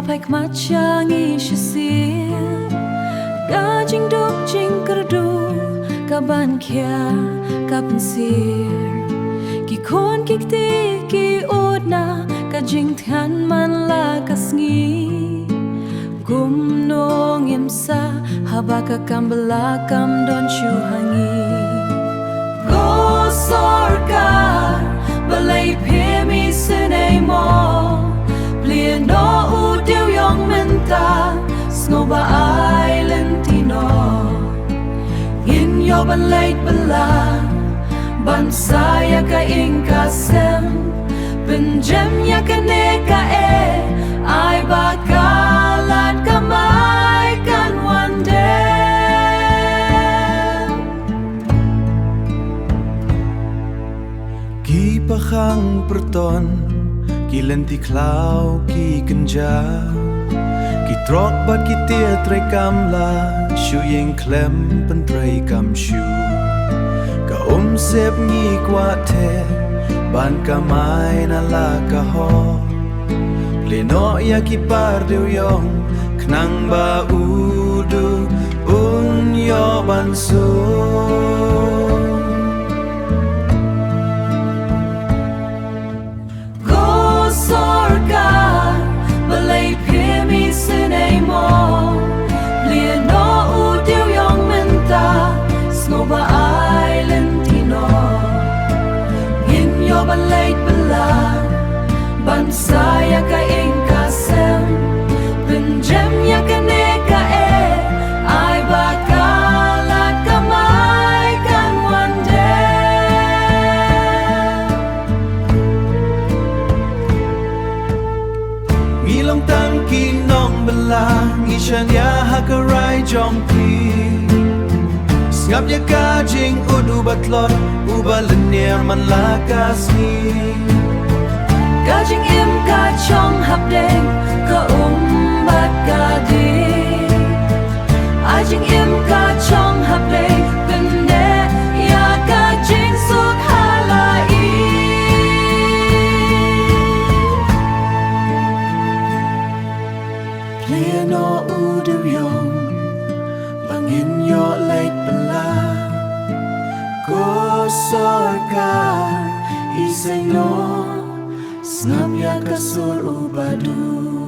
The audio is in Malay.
paik macang isisir Gajing duk jing kerdu Kaban kia kapensir Ki kon kikti ki odna Kajing tian man la kasngi Gumnong imsa Habaka kam belakam don syuhangi Go sorkar Balay pimi sinay mo Plien no udiw yung menta Snoba Island tino Yin yo balay bala Bansaya ka ingkasem Penjem ya ka neka Ay bakalat kamay kan one day Ki pakhang perton Ki lenti klau ki kenja Ki trok bat ki tia trai kam la Shu yeng klem pen trai kam shu Ka sep ngi kwa te Ban kamay na la ka ho Pleno ya ki par deu yong Knang ba udu un yo ban su Balay pimi sinay mo Plien no udiw yung menta Snoba Island tino Yin yo balay bala Bansaya ka ingkasem Penjem ya ka neka Ay bakalat kamay kan one day Ngilong tang kinong belang Ishan ya hakaray jong pi Ngap ya kajing udu batlot Ubalenir man lakas ni Kajing im kachong hapdeng Ka umbat kadi Ajing im kachong hapdeng Bende ya kajing suk halai Pleno udu yong Bangin yo late bela Go sorkar Isay no Snap ya kasur ubadu